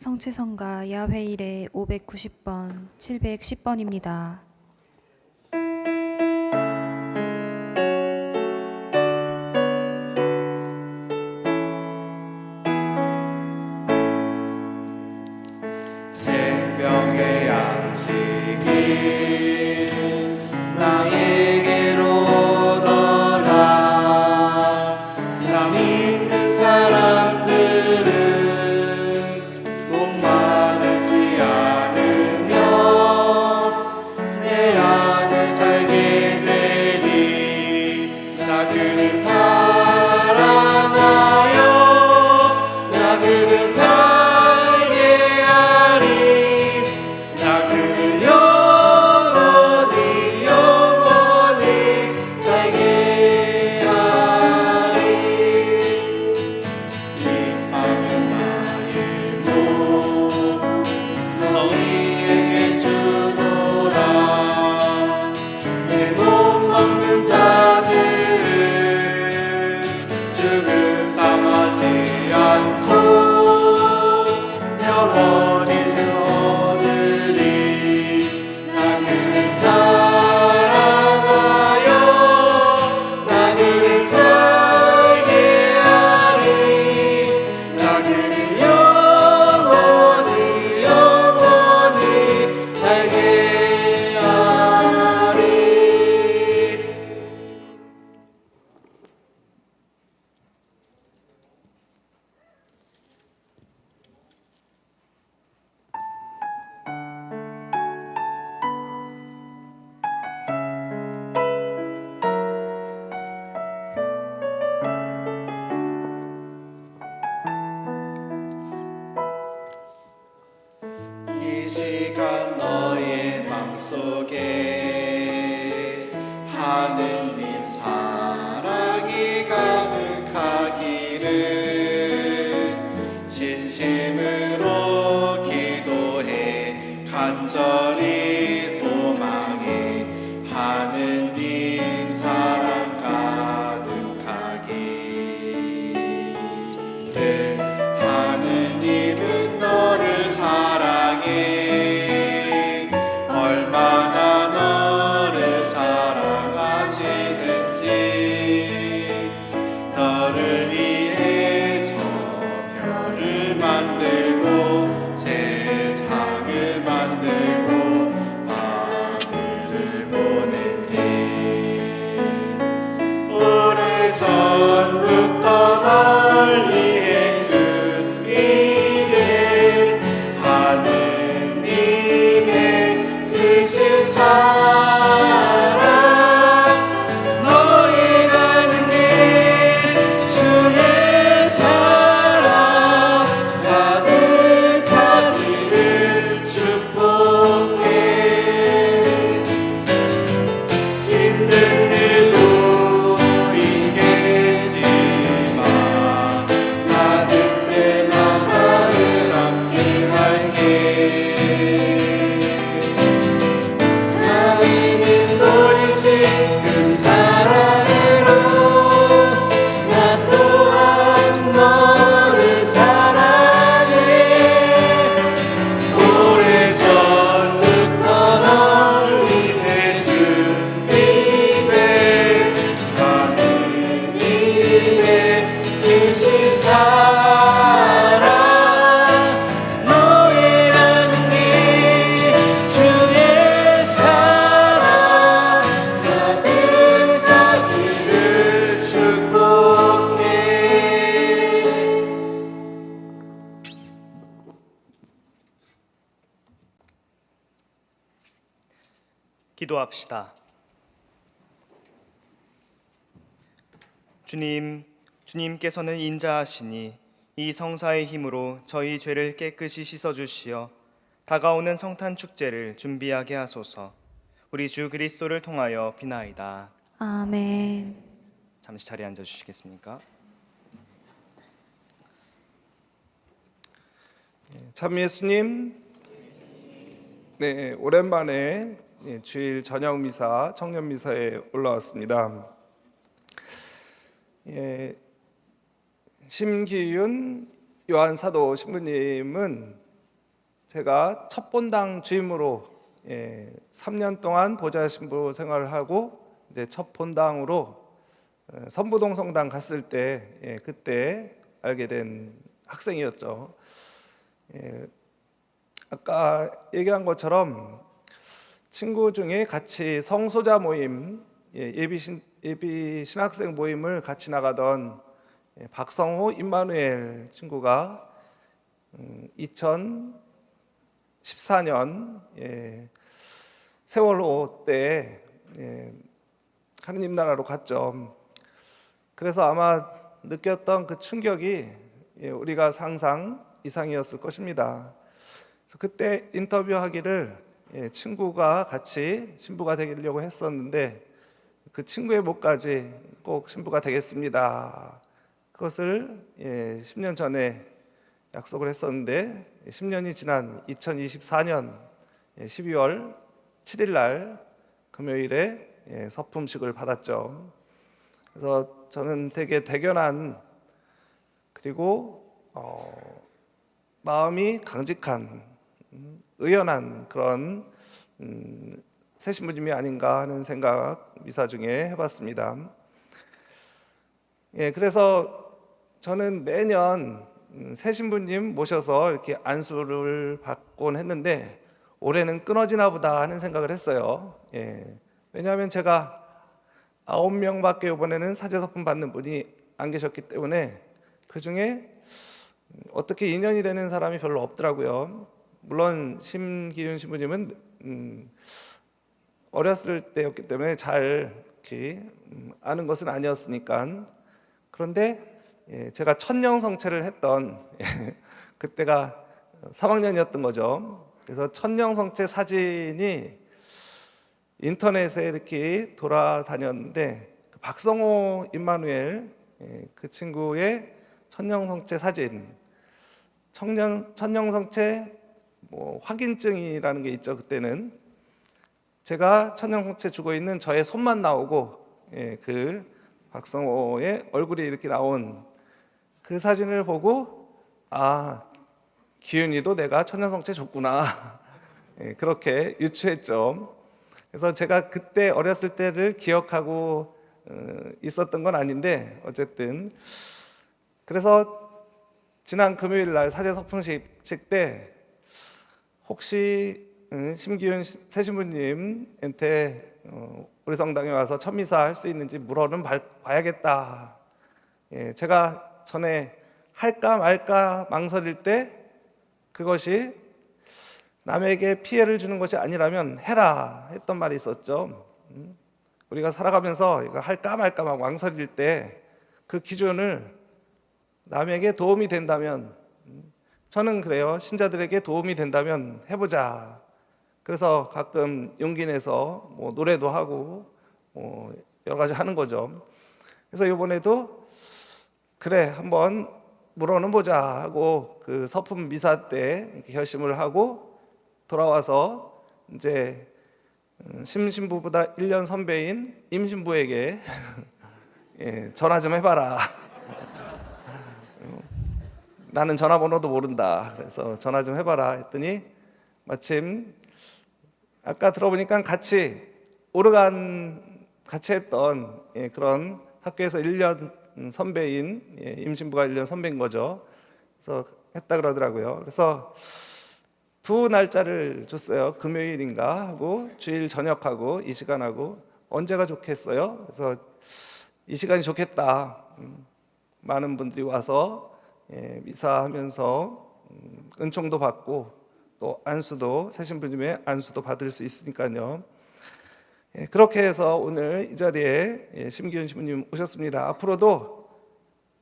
성체성가 야훼 일에 590번, 710번입니다. 생명의 양식이 나에게로 오너라. 나 믿는 사람들은 목마르지 않으며 내 안에 살게 되리. 나 그를 사랑하여 나 그를 살게 하리. 나 그를 영원히 영원히 살게 하리. 이 밤은 나의 몸 너희에게 주노라. 내 몸 먹는 자들은 죽음 당하지 않고 영원히 얻으리. 나 그를 사랑하여 나 그를 살게 하리. 나 그를 영원히 영원히 살게 하리. 이 시간 너의 맘속에 하느님 사랑이 가득하기를 진심으로 기도해 간절히 소망해. 하느님 사랑 가득하기를. 하느님은 너를 사랑해. 얼마나 너를 사랑하시는지. 너를 위해 저 별을 만들고 세상을 만들고 아들을 보냈네. 오래전부터 널 위해 준비된 하느님의 크신 사랑. 너의 가는 길 주의 사랑 가득하기를 축복해. 힘든 일도 있겠지만 나 그때마다 늘 함께 할게. 하나님은 보이신 그 사랑으로 나 또한 너를 사랑해. 오래전부터 널 위해 준비된 하느님의 크신 사랑. 너의 가는 길 주의 사랑 가득하기를 축복해. 기도합시다. 주님께서는 인자하시니 이 성사의 힘으로 저희 죄를 깨끗이 씻어주시어 다가오는 성탄 축제를 준비하게 하소서. 우리 주 그리스도를 통하여 비나이다. 아멘. 잠시 자리에 앉아주시겠습니까? 참 예수님, 네, 오랜만에 주일 저녁 미사, 청년 미사에 올라왔습니다. 심기윤 요한 사도 신부님은 제가 첫 본당 주임으로 3년 동안 보좌 신부 생활을 하고 이제 첫 본당으로 선부동 성당 갔을 때 그때 알게 된 학생이었죠. 아까 얘기한 것처럼 친구 중에 같이 성소자 모임, 예비 신학생 모임을 같이 나가던 박성호 임마누엘 친구가 2014년 세월호 때 하느님 나라로 갔죠. 그래서 아마 느꼈던 그 충격이 우리가 상상 이상이었을 것입니다. 그래서 그때 인터뷰하기를 친구가 같이 신부가 되려고 했었는데 그 친구의 목까지 꼭 신부가 되겠습니다. 그것을 10년 전에 약속을 했었는데 10년이 지난 2024년 12월 7일 날 금요일에 서품식을 받았죠. 그래서 저는 되게 대견한 그리고 마음이 강직한 의연한 그런 새 신부님이 아닌가 하는 생각 미사 중에 해봤습니다. 그래서 저는 매년 새 신부님 모셔서 이렇게 안수를 받곤 했는데 올해는 끊어지나 보다 하는 생각을 했어요. 왜냐하면 제가 9명밖에 이번에는 사제서품 받는 분이 안 계셨기 때문에 그 중에 어떻게 인연이 되는 사람이 별로 없더라고요. 물론 심기윤 신부님은 어렸을 때였기 때문에 잘 이렇게 아는 것은 아니었으니까. 그런데 제가 천령성체를 했던 그때가 3학년이었던 거죠. 그래서 천령성체 사진이 인터넷에 이렇게 돌아다녔는데 그 박성호 임마누엘 그 친구의 천령성체 사진, 천령성체 확인증이라는 게 있죠. 그때는 제가 천령성체 주고 있는 저의 손만 나오고 그 박성호의 얼굴이 이렇게 나온 그 사진을 보고 기윤이도 내가 천년성체 줬구나 그렇게 유추했죠. 그래서 제가 그때 어렸을 때를 기억하고 있었던 건 아닌데 어쨌든 그래서 지난 금요일 날 사제 서품식 때 혹시 심기윤 새신부님한테 우리 성당에 와서 천미사 할 수 있는지 물어는 봐야겠다. 제가 전에 할까 말까 망설일 때 그것이 남에게 피해를 주는 것이 아니라면 해라 했던 말이 있었죠. 우리가 살아가면서 이거 할까 말까 막 망설일 때 그 기준을 남에게 도움이 된다면 저는 그래요. 신자들에게 도움이 된다면 해보자. 그래서 가끔 용기 내서 노래도 하고 여러 가지 하는 거죠. 그래서 이번에도 그래 한번 물어는 보자 하고 그 서품 미사 때 이렇게 결심을 하고 돌아와서 이제 심신부보다 1년 선배인 임신부에게 전화 좀 해봐라. 나는 전화번호도 모른다. 그래서 전화 좀 해봐라 했더니 마침 아까 들어보니까 같이 오르간 같이 했던 그런 학교에서 1년 선배인 임신부가 1년 선배인 거죠. 그래서 했다 그러더라고요. 그래서 두 날짜를 줬어요. 금요일인가 하고 주일 저녁하고 이 시간하고 언제가 좋겠어요? 그래서 이 시간이 좋겠다. 많은 분들이 와서 미사하면서 은총도 받고 또 안수도 새신부님의 안수도 받을 수 있으니까요. 그렇게 해서 오늘 이 자리에 심기윤 신부님 오셨습니다. 앞으로도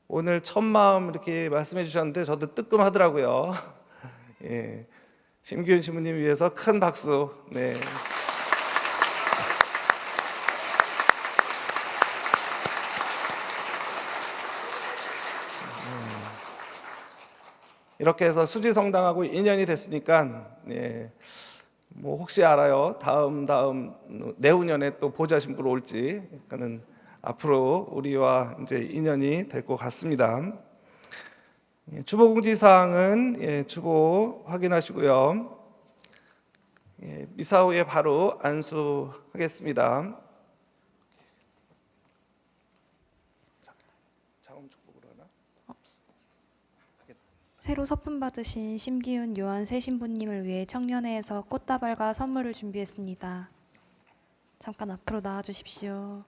오늘 첫 마음 이렇게 말씀해 주셨는데 저도 뜨끔하더라고요. 심기윤 신부님 위해서 큰 박수. 네. 이렇게 해서 수지성당하고 인연이 됐으니까 혹시 알아요? 다음 내후년에 또 보좌 신부로 올지. 그러니까는 앞으로 우리와 이제 인연이 될 것 같습니다. 주보 공지사항은 주보 확인하시고요. 미사 후에 바로 안수하겠습니다. 새로 서품 받으신 심기훈 요한 새 신부님을 위해 청년회에서 꽃다발과 선물을 준비했습니다. 잠깐 앞으로 나와 주십시오.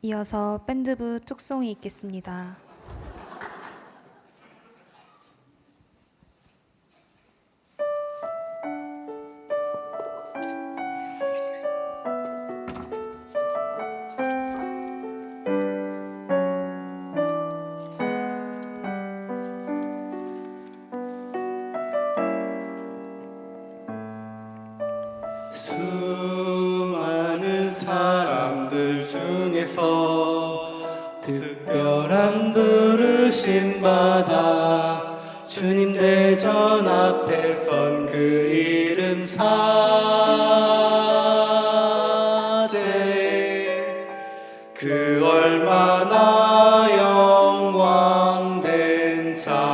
이어서 밴드부 뚝송이 있겠습니다. 수많은 사람들 중에서 특별한 부르심 받아 주님 대전 앞에 선 그 이름 사제 그 얼마나 영광된 자인가.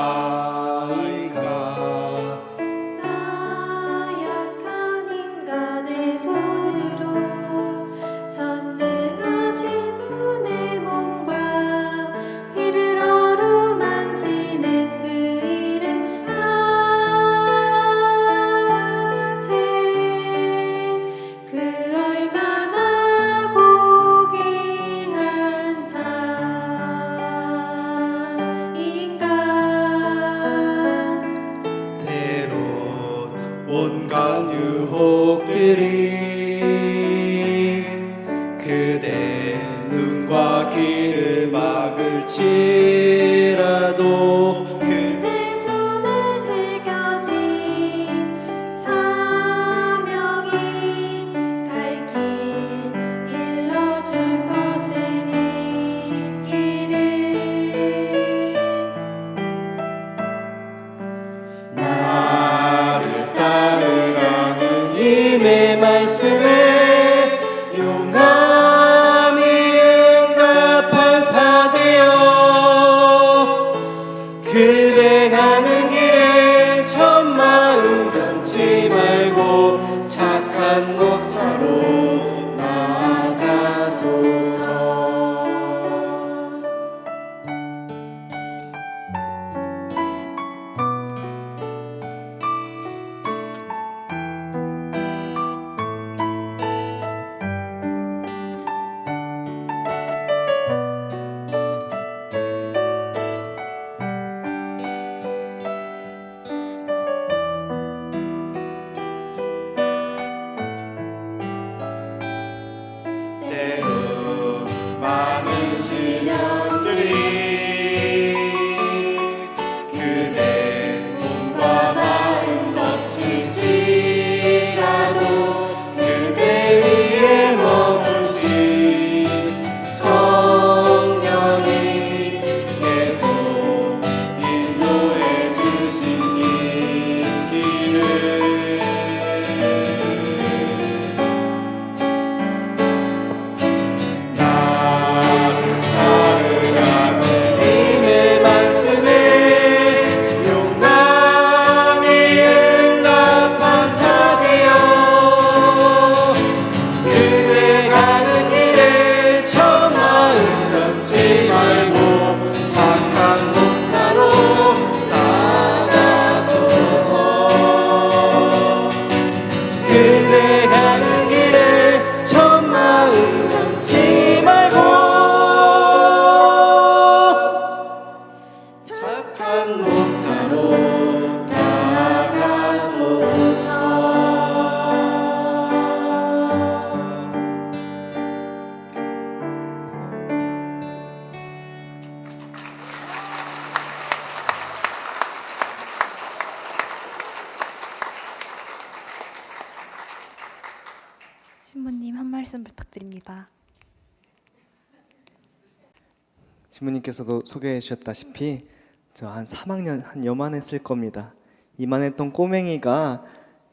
나약한 인간의 손으로 전능하신 분의 몸과 피를 어루만지는 그 이름 사제 그 얼마나 고귀한 자인가. 때론 온갖 유혹들이 그대 눈과 귀를 막을지라도 그대 손에 새겨진 사명이 갈 길 일러줄 것을 믿기를. 나를 따르라는 님의 말씀에 용감히 응답한 사제여. 그 말씀 부탁드립니다. 신부님께서도 소개해 주셨다시피 저 한 3학년 한 요만했을 겁니다. 이만했던 꼬맹이가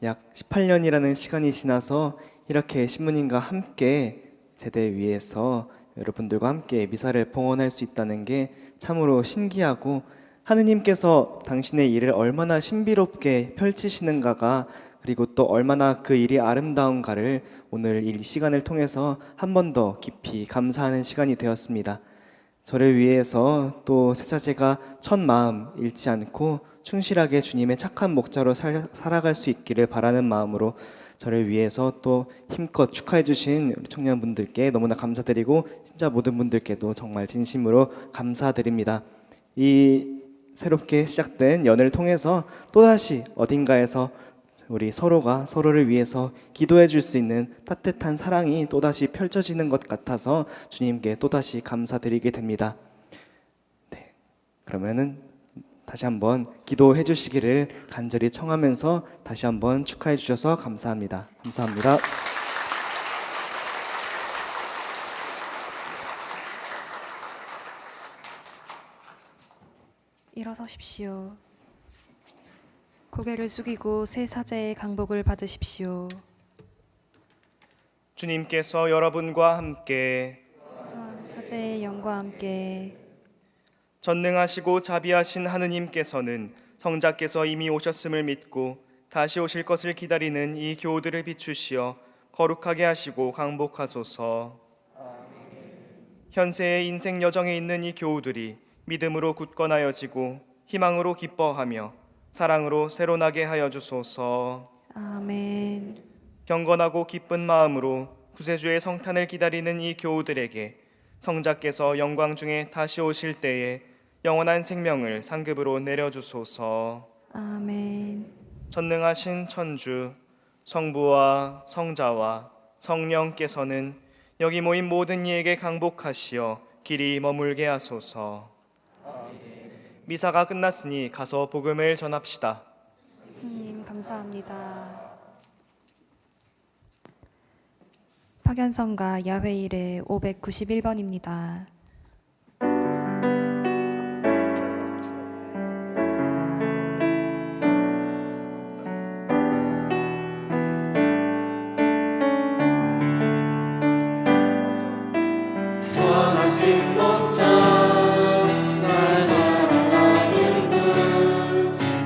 약 18년이라는 시간이 지나서 이렇게 신부님과 함께 제대 위에서 여러분들과 함께 미사를 봉헌할 수 있다는 게 참으로 신기하고, 하느님께서 당신의 일을 얼마나 신비롭게 펼치시는가가, 그리고 또 얼마나 그 일이 아름다운가를 오늘 이 시간을 통해서 한 번 더 깊이 감사하는 시간이 되었습니다. 저를 위해서 또 세자제가 첫 마음 잃지 않고 충실하게 주님의 착한 목자로 살아갈 수 있기를 바라는 마음으로 저를 위해서 또 힘껏 축하해 주신 우리 청년분들께 너무나 감사드리고, 진짜 모든 분들께도 정말 진심으로 감사드립니다. 이 새롭게 시작된 연을 통해서 또다시 어딘가에서 우리 서로가 서로를 위해서 기도해 줄 수 있는 따뜻한 사랑이 또다시 펼쳐지는 것 같아서 주님께 또다시 감사드리게 됩니다. 네, 그러면은 다시 한번 기도해 주시기를 간절히 청하면서 다시 한번 축하해 주셔서 감사합니다. 감사합니다. 일어서십시오. 고개를 숙이고 새 사제의 강복을 받으십시오. 주님께서 여러분과 함께 또한 사제의 영과 함께 전능하시고 자비하신 하느님께서는 성자께서 이미 오셨음을 믿고 다시 오실 것을 기다리는 이 교우들을 비추시어 거룩하게 하시고 강복하소서. 현세의 인생 여정에 있는 이 교우들이 믿음으로 굳건하여지고 희망으로 기뻐하며 사랑으로 새로나게 하여 주소서. 아멘. 경건하고 기쁜 마음으로 구세주의 성탄을 기다리는 이 교우들에게 성자께서 영광 중에 다시 오실 때에 영원한 생명을 상급으로 내려주소서. 아멘. 전능하신 천주 성부와 성자와 성령께서는 여기 모인 모든 이에게 강복하시어 길이 머물게 하소서. 미사가 끝났으니 가서 복음을 전합시다. 하나님 감사합니다. 파견성가 야훼일의 591번입니다. 선하신 목자 날 사랑하는 분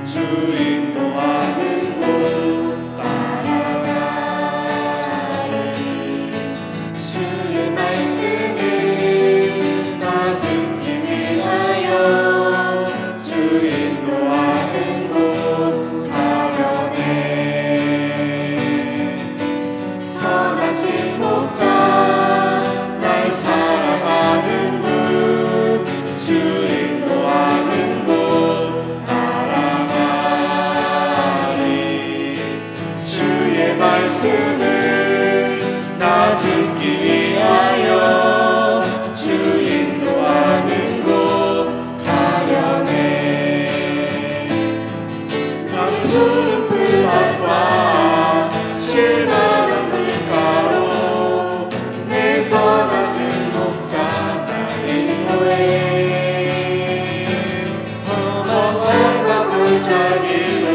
주 인도하는 곳 따라가리. 주의 말씀을 나 듣기 위하여 주 인도하는 곳 가려네. 선하신 목자 날 사랑하는 분 주 인도하는 곳 따라가리. 주의 말씀을 나 듣기 위하여 주 인도하는 곳 가려네. 강구름 풀밭과 실만한 물가로 내 선하신 목자 나 인도해. 험한 산과 골짜기로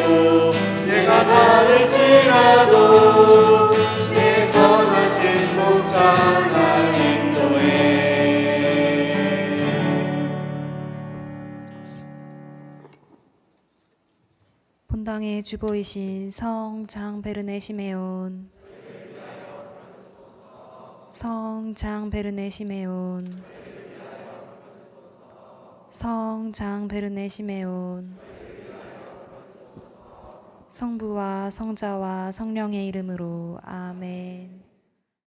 내가 다를지라도 내 선하신 목자 나 인도해. 본당의 주보이신 성장 베르네 시메온, 성장 베르네 시메온, 성장 베르네 시메온, 성부와 성자와 성령의 이름으로 아멘.